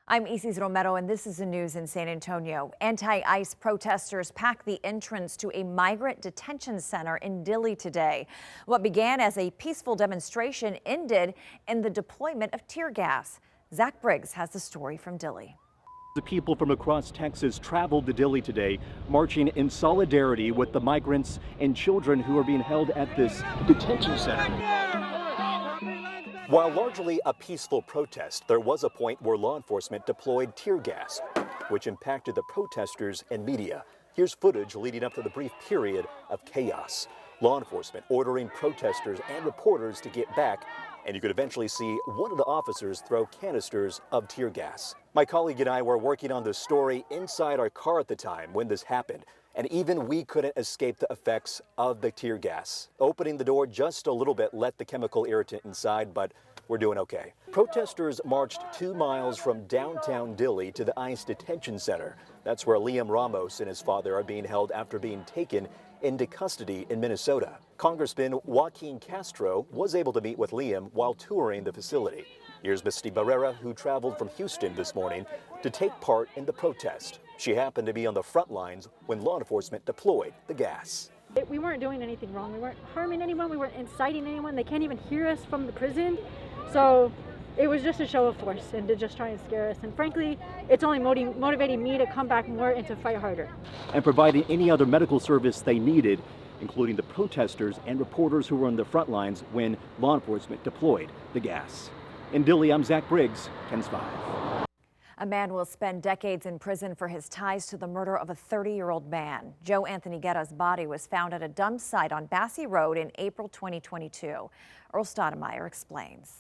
I'm Isis Romero, and this is the news in San Antonio. Anti-ICE protesters packed the entrance to a migrant detention center in Dilley today. What began as a peaceful demonstration ended in the deployment of tear gas. Zach Briggs has the story from Dilley. The people from across Texas traveled to Dilley today, marching in solidarity with the migrants and children who are being held at this detention center. While largely a peaceful protest, there was a point where law enforcement deployed tear gas, which impacted the protesters and media. Here's footage leading up to the brief period of chaos. Law enforcement ordering protesters and reporters to get back, and you could eventually see one of the officers throw canisters of tear gas. My colleague and I were working on this story inside our car at the time when this happened, and even we couldn't escape the effects of the tear gas. Opening the door just a little bit let the chemical irritant inside, but we're doing okay. Protesters marched 2 miles from downtown Dilley to the ICE detention center. That's where Liam Ramos and his father are being held after being taken into custody in Minnesota. Congressman Joaquin Castro was able to meet with Liam while touring the facility. Here's Misty Barrera, who traveled from Houston this morning to take part in the protest. She happened to be on the front lines when law enforcement deployed the gas. We weren't doing anything wrong. We weren't harming anyone. We weren't inciting anyone. They can't even hear us from the prison. So it was just a show of force and to just try and scare us. And frankly, it's only motivating me to come back more and to fight harder. And providing any other medical service they needed, including the protesters and reporters who were on the front lines when law enforcement deployed the gas. In Dilley, I'm Zach Briggs, KENS 5. A man will spend decades in prison for his ties to the murder of a 30-year-old man. Joe Anthony Guerra's body was found at a dump site on Bassey Road in April 2022. Earl Stoudemire explains.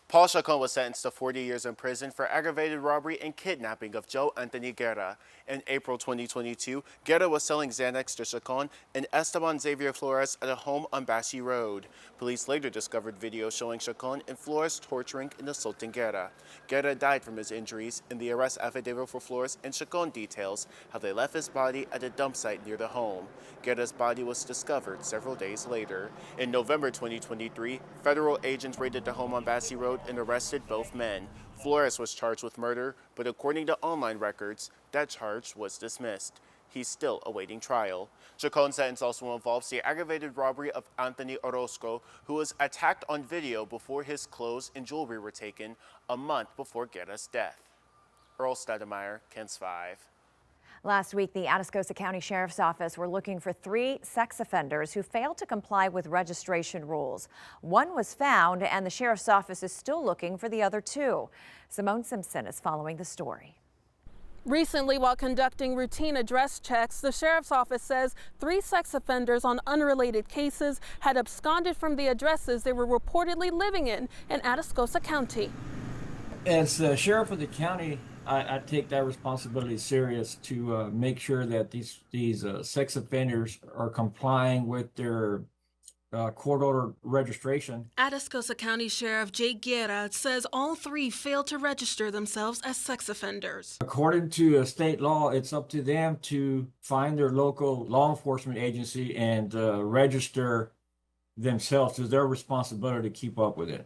Paul Chacon was sentenced to 40 years in prison for aggravated robbery and kidnapping of Joe Anthony Guerra. In April 2022, Guerra was selling Xanax to Chacon and Esteban Xavier Flores at a home on Bassey Road. Police later discovered video showing Chacon and Flores torturing and assaulting Guerra. Guerra died from his injuries, and the arrest affidavit for Flores and Chacon details how they left his body at a dump site near the home. Guerra's body was discovered several days later. In November 2023, federal agents raided the home on Bassey Road and arrested both men. Flores was charged with murder, but according to online records, that charge was dismissed. He's still awaiting trial. Chacon's sentence also involves the aggravated robbery of Anthony Orozco, who was attacked on video before his clothes and jewelry were taken a month before Guerra's death. Earl Stoudemire, KENS 5. Last week, the Atascosa County Sheriff's Office were looking for 3 sex offenders who failed to comply with registration rules. One was found, and the Sheriff's Office is still looking for the other 2. Simone Simpson is following the story. Recently, while conducting routine address checks, the Sheriff's Office says 3 sex offenders on unrelated cases had absconded from the addresses they were reportedly living in Atascosa County. As the sheriff of the county, I take that responsibility serious to make sure that these sex offenders are complying with their court order registration. Atascosa County Sheriff Jay Guerra says all 3 failed to register themselves as sex offenders. According to state law, it's up to them to find their local law enforcement agency and register themselves. It's their responsibility to keep up with it.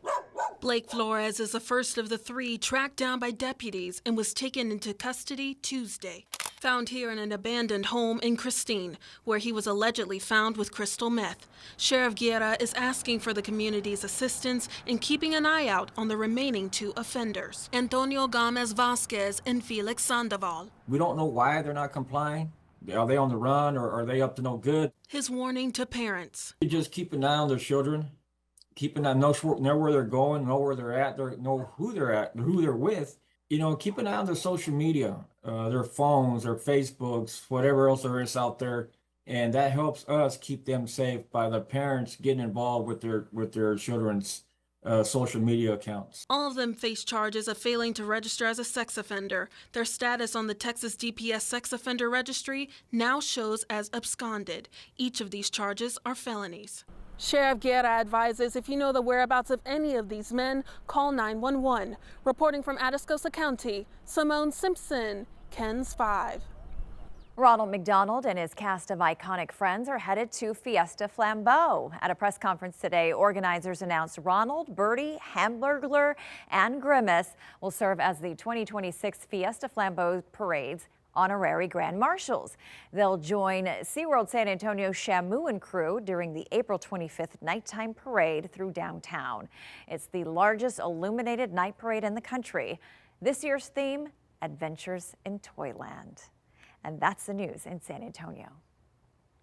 Blake Flores is the first of the 3 tracked down by deputies and was taken into custody Tuesday. Found here in an abandoned home in Christine, where he was allegedly found with crystal meth. Sheriff Guerra is asking for the community's assistance in keeping an eye out on the remaining 2 offenders, Antonio Gomez Vasquez and Felix Sandoval. We don't know why they're not complying. Are they on the run, or are they up to no good? His warning to parents. You just keep an eye on their children. Keep an eye, know where they're going, know where they're at, know who they're at, who they're with. You know, keep an eye on their social media, their phones, their Facebooks, whatever else there is out there, and that helps us keep them safe by the parents getting involved with their children's social media accounts. All of them face charges of failing to register as a sex offender. Their status on the Texas DPS Sex Offender Registry now shows as absconded. Each of these charges are felonies. Sheriff Guerra advises if you know the whereabouts of any of these men, call 911. Reporting from Atascosa County, Simone Simpson, KENS 5. Ronald McDonald and his cast of iconic friends are headed to Fiesta Flambeau. At a press conference today, organizers announced Ronald, Birdie, Hamburglar, and Grimace will serve as the 2026 Fiesta Flambeau Parade's honorary grand marshals. They'll join SeaWorld San Antonio Shamu and crew during the April 25th nighttime parade through downtown. It's the largest illuminated night parade in the country. This year's theme, Adventures in Toyland. And that's the news in San Antonio.